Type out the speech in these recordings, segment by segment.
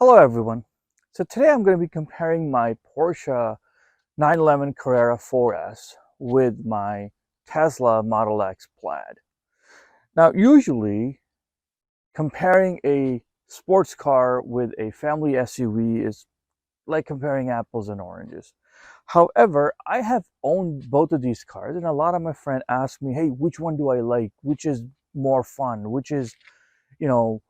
Hello everyone. So today I'm going to be comparing my Porsche 911 Carrera 4S with my Tesla Model X Plaid. Now usually comparing a sports car with a family SUV is like comparing apples and oranges. However, I have owned both of these cars and a lot of my friends ask me, hey, which one do I like? Which is more fun? Which is, you know,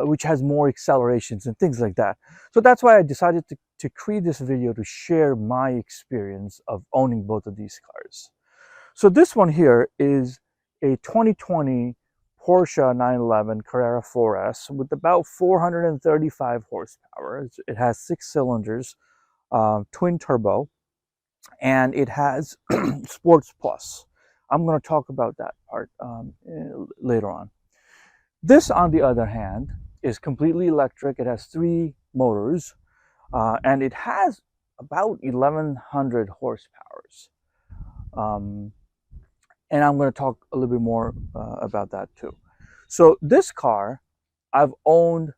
which has more accelerations and things like that. So that's why I decided to create this video to share my experience of owning both of these cars. So this one here is a 2020 Porsche 911 Carrera 4S with about 435 horsepower. It has 6 cylinders, twin turbo, and it has Sports Plus. I'm going to talk about that part later on. This, on the other hand, is completely electric. It has 3 motors, and it has about 1100 horsepowers. And I'm going to talk a little bit more about that too. So this car I've owned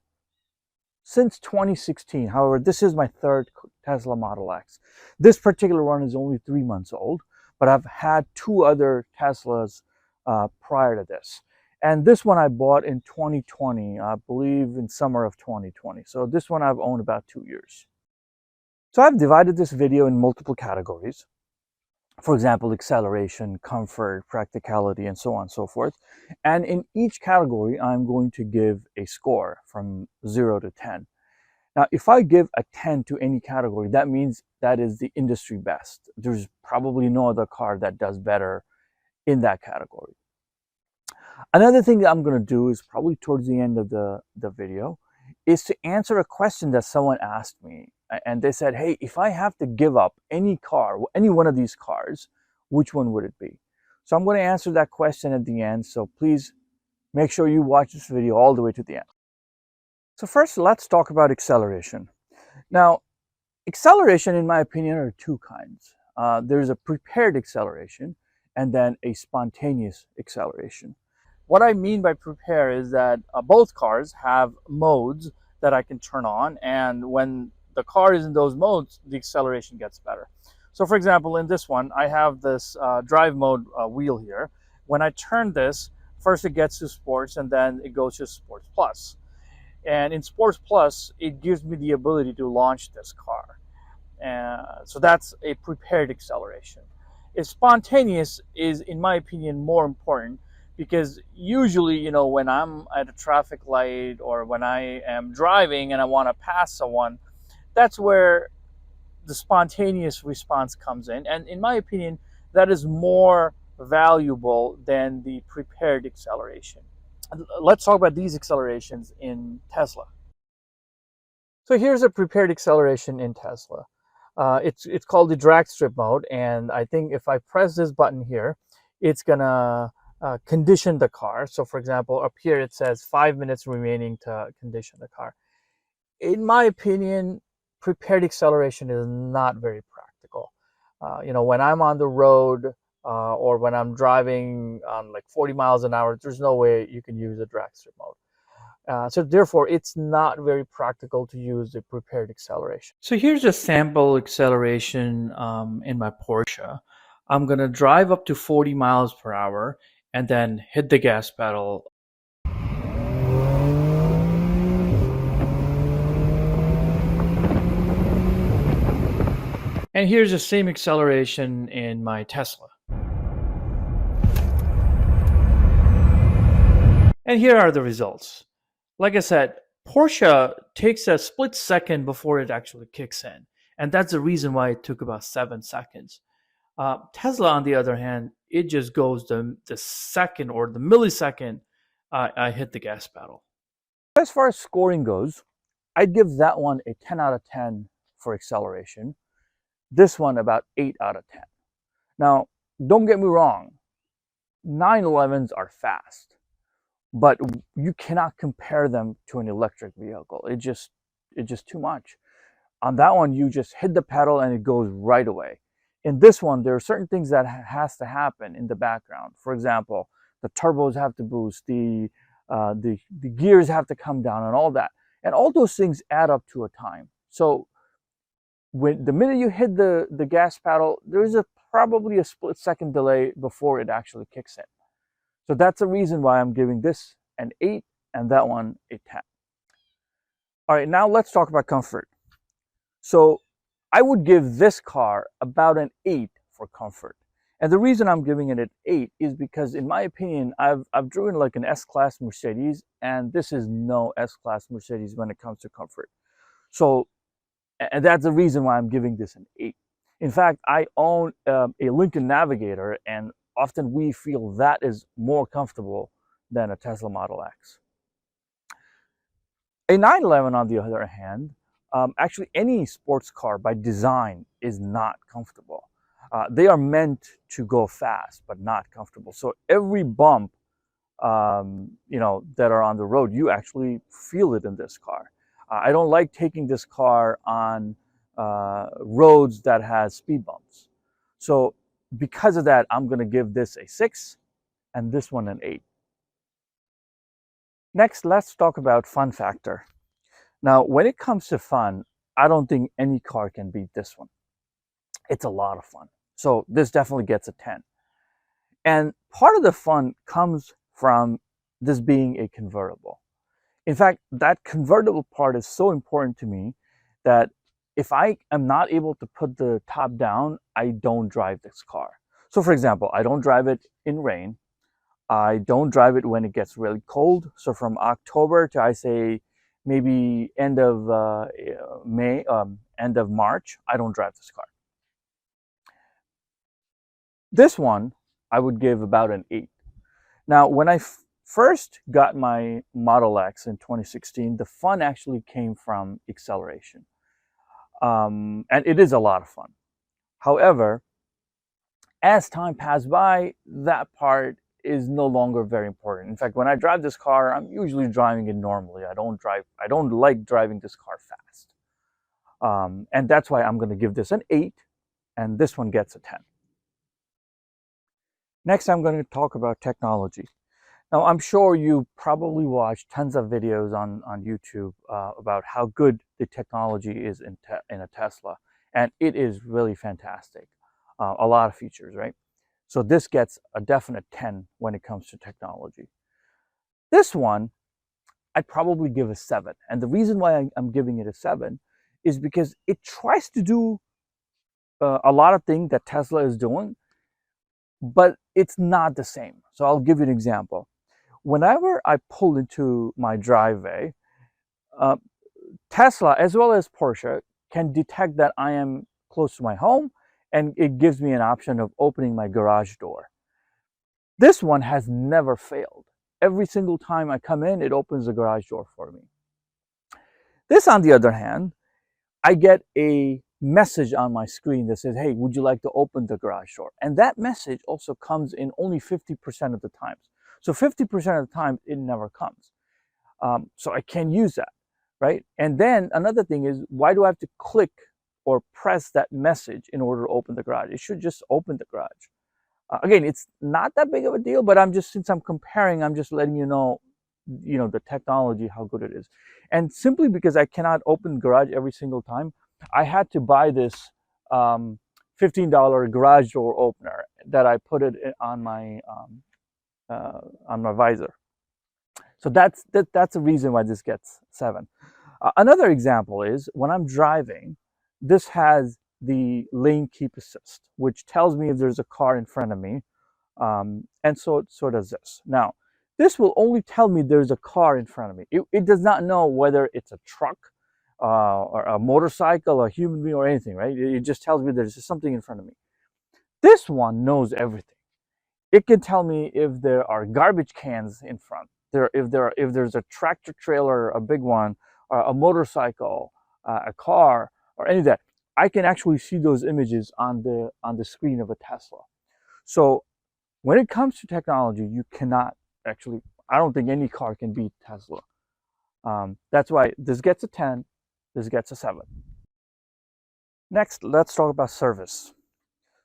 since 2016. However, this is my third Tesla Model X. This particular one is only 3 months old, but I've had 2 other Teslas prior to this. And this one I bought in 2020, I believe in summer of 2020. So this one I've owned about 2 years. So I've divided this video in multiple categories. For example, acceleration, comfort, practicality, and so on and so forth. And in each category, I'm going to give a score from 0 to 10. Now, if I give a 10 to any category, that means that is the industry best. There's probably no other car that does better in that category. Another thing that I'm going to do is probably towards the end of the video is to answer a question that someone asked me. And they said, hey, if I have to give up any car, any one of these cars, which one would it be? So I'm going to answer that question at the end. So please make sure you watch this video all the way to the end. So first, let's talk about acceleration. Now, acceleration, in my opinion, are 2 kinds. There's a prepared acceleration and then a spontaneous acceleration. What I mean by prepare is that both cars have modes that I can turn on, and when the car is in those modes, the acceleration gets better. So for example, in this one, I have this drive mode wheel here. When I turn this, first it gets to sports and then it goes to Sports Plus. And in Sports Plus, it gives me the ability to launch this car. So that's a prepared acceleration. If spontaneous is, in my opinion, more important, because usually, when I'm at a traffic light or when I am driving and I want to pass someone, that's where the spontaneous response comes in. And in my opinion, that is more valuable than the prepared acceleration. Let's talk about these accelerations in Tesla. So here's a prepared acceleration in Tesla. It's called the drag strip mode. And I think if I press this button here, it's going to condition the car. So for example, up here it says 5 minutes remaining to condition the car. In my opinion, prepared acceleration is not very practical. When I'm on the road or when I'm driving on like 40 miles an hour, there's no way you can use a drag strip mode. So therefore, it's not very practical to use the prepared acceleration. So here's a sample acceleration in my Porsche. I'm going to drive up to 40 miles per hour and then hit the gas pedal. And here's the same acceleration in my Tesla. And here are the results. Like I said, Porsche takes a split second before it actually kicks in. And that's the reason why it took about 7 seconds. Tesla, on the other hand, it just goes the second or the millisecond I hit the gas pedal. As far as scoring goes, I'd give that one a 10 out of 10 for acceleration. This one about 8 out of 10. Now, don't get me wrong, 911s are fast, but you cannot compare them to an electric vehicle. It's just too much. On that one, you just hit the pedal and it goes right away. In this one, there are certain things that has to happen in the background. For example, the turbos have to boost, the gears have to come down and all that. And all those things add up to a time. So when the minute you hit the gas pedal, there's probably a split-second delay before it actually kicks in. So that's the reason why I'm giving this an 8 and that one a 10. All right, now let's talk about comfort. So I would give this car about an 8 for comfort. And the reason I'm giving it an 8 is because, in my opinion, I've driven like an S-Class Mercedes, and this is no S-Class Mercedes when it comes to comfort. So, and that's the reason why I'm giving this an 8. In fact, I own a Lincoln Navigator, and often we feel that is more comfortable than a Tesla Model X. A 911, on the other hand, actually any sports car by design is not comfortable. They are meant to go fast, but not comfortable. So every bump, that are on the road, you actually feel it in this car. I don't like taking this car on roads that has speed bumps. So because of that, I'm going to give this a 6 and this one an 8. Next, let's talk about fun factor. Now, when it comes to fun, I don't think any car can beat this one. It's a lot of fun. So this definitely gets a 10. And part of the fun comes from this being a convertible. In fact, that convertible part is so important to me that if I am not able to put the top down, I don't drive this car. So for example, I don't drive it in rain. I don't drive it when it gets really cold. So from October to, I say, maybe end of May, end of March, I don't drive this car. This one, I would give about an 8. Now, when I first got my Model X in 2016, the fun actually came from acceleration. And it is a lot of fun. However, as time passed by, that part is no longer very important. In fact, when I drive this car, I'm usually driving it normally. I don't like driving this car fast. And that's why I'm going to give this an 8, and this one gets a 10. Next, I'm going to talk about technology. Now, I'm sure you probably watched tons of videos on YouTube about how good the technology is in a Tesla, and it is really fantastic. A lot of features, right? So this gets a definite 10 when it comes to technology. This one, I'd probably give a 7. And the reason why I'm giving it a 7 is because it tries to do a lot of things that Tesla is doing, but it's not the same. So I'll give you an example. Whenever I pull into my driveway, Tesla as well as Porsche can detect that I am close to my home, and it gives me an option of opening my garage door. This one has never failed. Every single time I come in, it opens the garage door for me. This, on the other hand, I get a message on my screen that says, hey, would you like to open the garage door? And that message also comes in only 50% of the times. So 50% of the time, it never comes. So I can't use that, right? And then another thing is, why do I have to click or press that message in order to open the garage? It should just open the garage. Again, it's not that big of a deal, but since I'm comparing, I'm just letting you know, the technology, how good it is. And simply because I cannot open the garage every single time, I had to buy this $15 garage door opener that I put it on my visor. So that's the reason why this gets 7. Another example is when I'm driving, this has the lane keep assist, which tells me if there's a car in front of me, and so does this. Now, this will only tell me there's a car in front of me. It does not know whether it's a truck or a motorcycle, a human being, or anything, right? It just tells me there's something in front of me. This one knows everything. It can tell me if there are garbage cans in front, if there's a tractor trailer, a big one, a motorcycle, a car, or any of that. I can actually see those images on the screen of a Tesla. So when it comes to technology, you cannot actually, I don't think any car can beat Tesla. That's why this gets a 10, this gets a 7. Next, let's talk about service.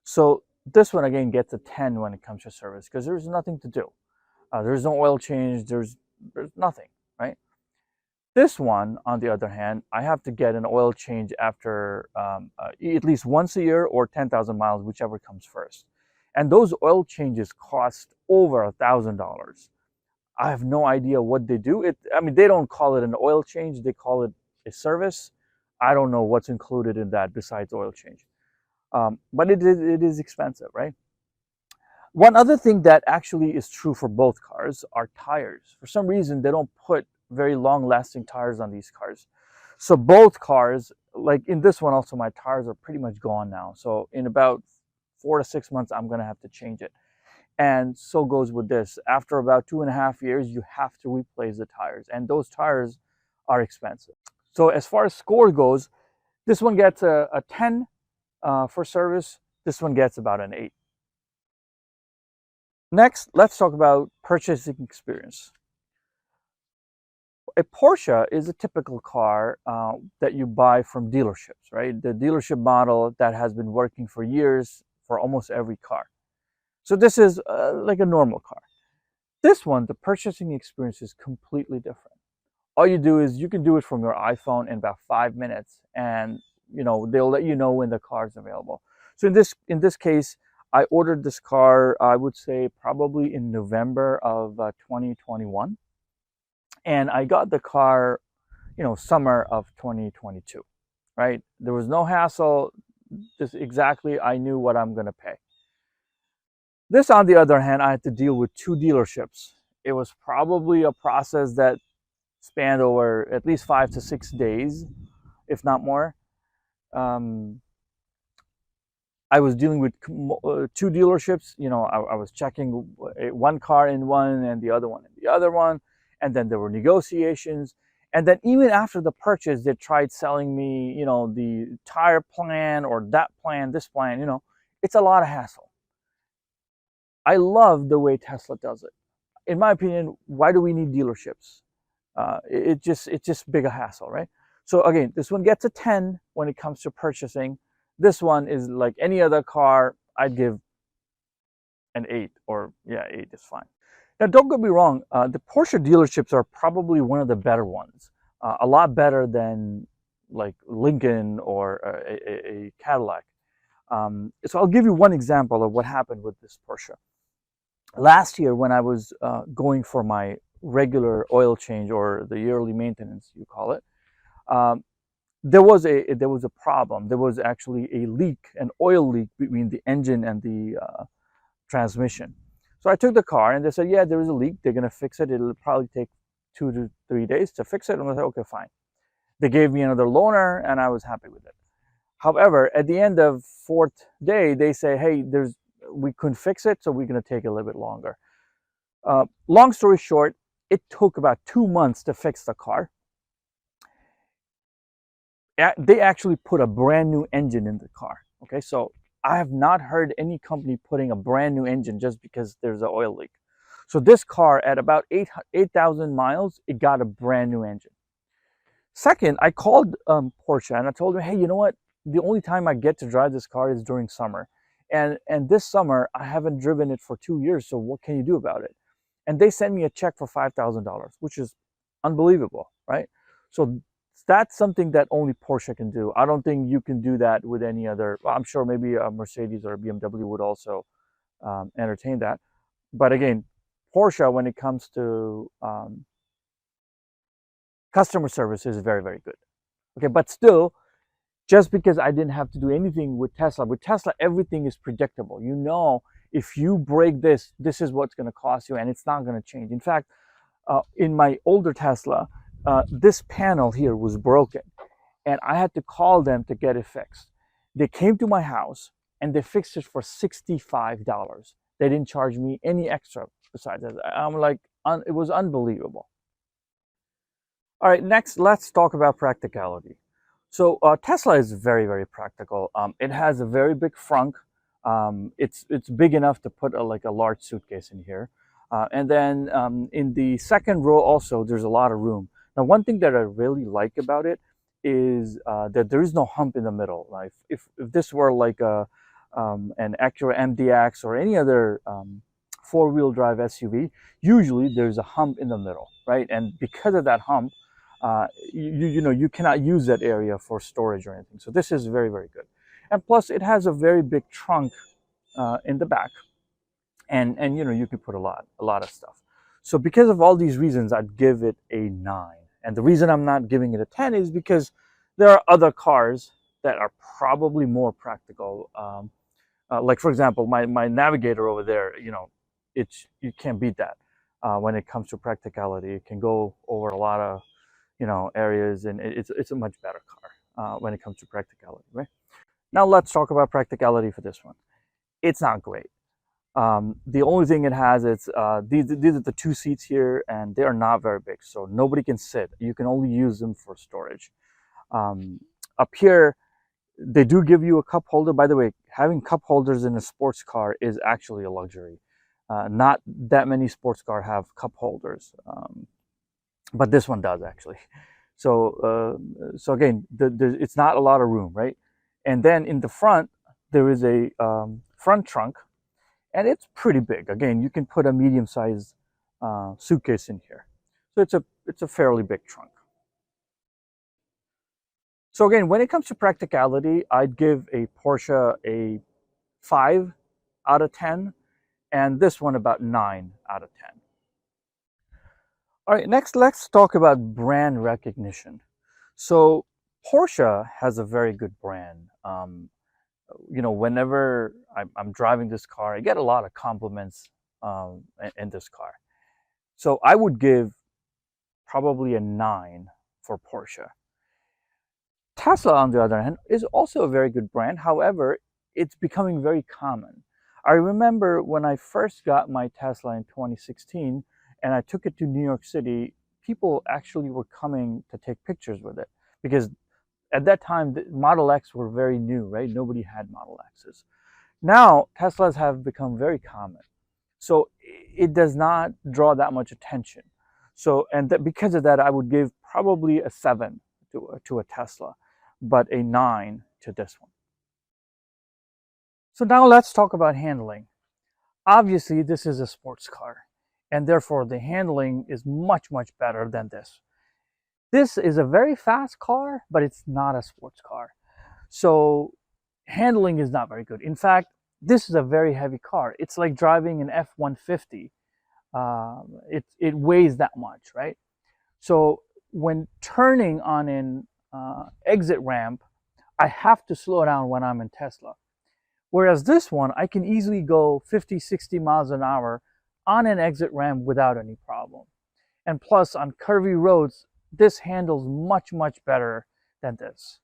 So this one again gets a 10 when it comes to service because there's nothing to do. There's no oil change, there's nothing, right? This one, on the other hand, I have to get an oil change after at least once a year or 10,000 miles, whichever comes first. And those oil changes cost over $1,000. I have no idea what they do. I mean, they don't call it an oil change; they call it a service. I don't know what's included in that besides oil change, but it is expensive, right? One other thing that actually is true for both cars are tires. For some reason, they don't put very long-lasting tires on these cars. So both cars, like in this one also, my tires are pretty much gone now. So in about 4 to 6 months, I'm gonna have to change it. And so goes with this. After about 2.5 years, you have to replace the tires, and those tires are expensive. So as far as score goes, this one gets a 10 for service. This one gets about an 8. Next, let's talk about purchasing experience. A Porsche is a typical car that you buy from dealerships, right? The dealership model that has been working for years for almost every car. So this is like a normal car. This one, the purchasing experience is completely different. All you do is you can do it from your iPhone in about 5 minutes, and they'll let you know when the car is available. So in this case, I ordered this car, I would say probably in November of 2021, and I got the car, summer of 2022. Right? There was no hassle. Just exactly, I knew what I'm gonna pay. This, on the other hand, I had to deal with two dealerships. It was probably a process that spanned over at least 5 to 6 days, if not more. Um, I was dealing with two dealerships. I was checking one car in one and the other one in the other one. And then there were negotiations. And then even after the purchase, they tried selling me, the tire plan or that plan, this plan, it's a lot of hassle. I love the way Tesla does it. In my opinion, why do we need dealerships? It's just big a hassle, right? So again, this one gets a 10 when it comes to purchasing. This one is like any other car. I'd give an 8, or yeah, 8 is fine. Now, don't get me wrong. The Porsche dealerships are probably one of the better ones. A lot better than like Lincoln or a Cadillac. So I'll give you one example of what happened with this Porsche. Last year, when I was going for my regular oil change, or the yearly maintenance, you call it, there was a problem. There was actually a leak, an oil leak between the engine and the transmission. So I took the car, and they said, yeah, there is a leak. They're going to fix it. It'll probably take 2 to 3 days to fix it. And I said, okay, fine. They gave me another loaner, and I was happy with it. However, at the end of 4th day, they say, hey, we couldn't fix it, so we're going to take a little bit longer. Long story short, it took about 2 months to fix the car. They actually put a brand new engine in the car. Okay, so I have not heard any company putting a brand new engine just because there's an oil leak. So this car, at about 8,000 miles, it got a brand new engine. Second, I called Porsche, and I told them, hey, you know what? The only time I get to drive this car is during summer. And this summer, I haven't driven it for 2 years, so what can you do about it? And they sent me a check for $5,000, which is unbelievable, right? So that's something that only Porsche can do. I don't think you can do that with any other. Well, I'm sure maybe a Mercedes or a BMW would also entertain that. But again, Porsche, when it comes to customer service, is very, very good. Okay, but still, just because I didn't have to do anything with Tesla, everything is predictable. If you break this, this is what's going to cost you, and it's not going to change. In fact, in my older Tesla, this panel here was broken, and I had to call them to get it fixed. They came to my house, and they fixed it for $65. They didn't charge me any extra besides that. I'm like, it was unbelievable. All right, next, let's talk about practicality. So Tesla is very, very practical. It has a very big frunk. It's big enough to put like a large suitcase in here. And then in the second row also, there's a lot of room. Now, one thing that I really like about it is that there is no hump in the middle. Like if this were like an Acura MDX or any other four-wheel drive SUV, usually there's a hump in the middle, right? And because of that hump, You cannot use that area for storage or anything. So this is very, very good. And plus it has a very big trunk in the back, and you can put a lot of stuff. So because of all these reasons, I'd give it a 9. And the reason I'm not giving it a 10 is because there are other cars that are probably more practical. Like for example, my Navigator over there, you can't beat that when it comes to practicality. It can go over a lot of areas, and it's a much better car when it comes to practicality, right? Now let's talk about practicality for this one. It's not great. The only thing it has is these are the 2 seats here, and they are not very big, so nobody can sit. You can only use them for storage. Up here, they do give you a cup holder. By the way, having cup holders in a sports car is actually a luxury. Not that many sports cars have cup holders, but this one does actually. So again, it's not a lot of room, right? And then in the front, there is a front trunk, and it's pretty big. Again, you can put a medium-sized suitcase in here. So it's a fairly big trunk. So again, when it comes to practicality, I'd give a Porsche a 5 out of 10, and this one about 9 out of 10. All right, next let's talk about brand recognition. So Porsche has a very good brand. Whenever I'm driving this car, I get a lot of compliments in this car. So I would give probably a 9 for Porsche. Tesla, on the other hand, is also a very good brand. However, it's becoming very common. I remember when I first got my Tesla in 2016 and I took it to New York City, people actually were coming to take pictures with it because at that time, the Model X were very new, right? Nobody had Model X's. Now, Teslas have become very common. So it does not draw that much attention. So, because of that, I would give probably a 7 to a Tesla, but a 9 to this one. So now let's talk about handling. Obviously, this is a sports car, and therefore the handling is much, much better than this. This is a very fast car, but it's not a sports car. So handling is not very good. In fact, this is a very heavy car. It's like driving an F-150. It weighs that much, right? So when turning on an exit ramp, I have to slow down when I'm in Tesla. Whereas this one, I can easily go 50, 60 miles an hour on an exit ramp without any problem. And plus, on curvy roads, this handles much, much better than this.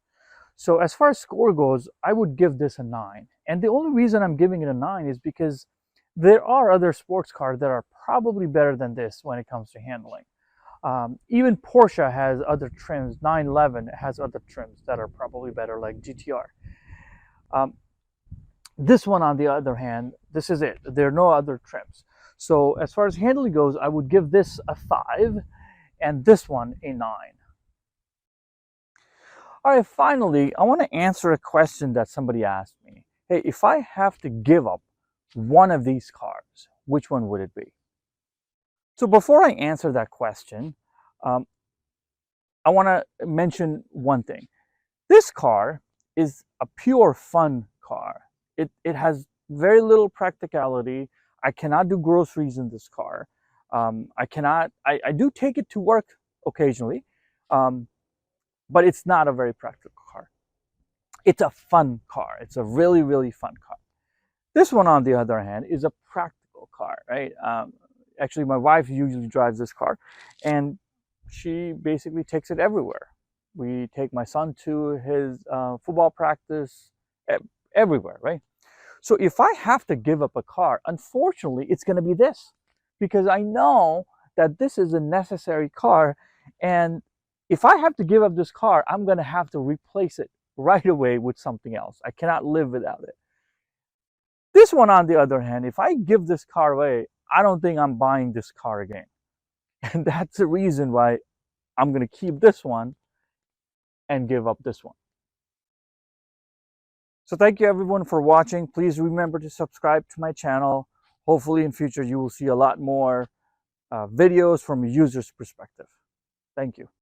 So as far as score goes, I would give this a 9. And the only reason I'm giving it a 9 is because there are other sports cars that are probably better than this when it comes to handling. Even Porsche has other trims. 911 has other trims that are probably better, like GTR. This one, on the other hand, this is it. There are no other trims. So as far as handling goes, I would give this a 5 and this one a 9. All right, finally, I want to answer a question that somebody asked me. Hey, if I have to give up one of these cars, which one would it be? So before I answer that question, I want to mention one thing. This car is a pure fun car. It has very little practicality. I cannot do groceries in this car. I do take it to work occasionally, but it's not a very practical car. It's a fun car. It's a really, really fun car. This one, on the other hand, is a practical car, right? Actually, my wife usually drives this car, and she basically takes it everywhere. We take my son to his football practice, everywhere, right? So if I have to give up a car, unfortunately, it's going to be this, because I know that this is a necessary car, and if I have to give up this car, I'm going to have to replace it right away with something else. I cannot live without it. This one, on the other hand, if I give this car away, I don't think I'm buying this car again. And that's the reason why I'm going to keep this one and give up this one. So thank you everyone for watching. Please remember to subscribe to my channel. Hopefully in future you will see a lot more videos from a user's perspective. Thank you.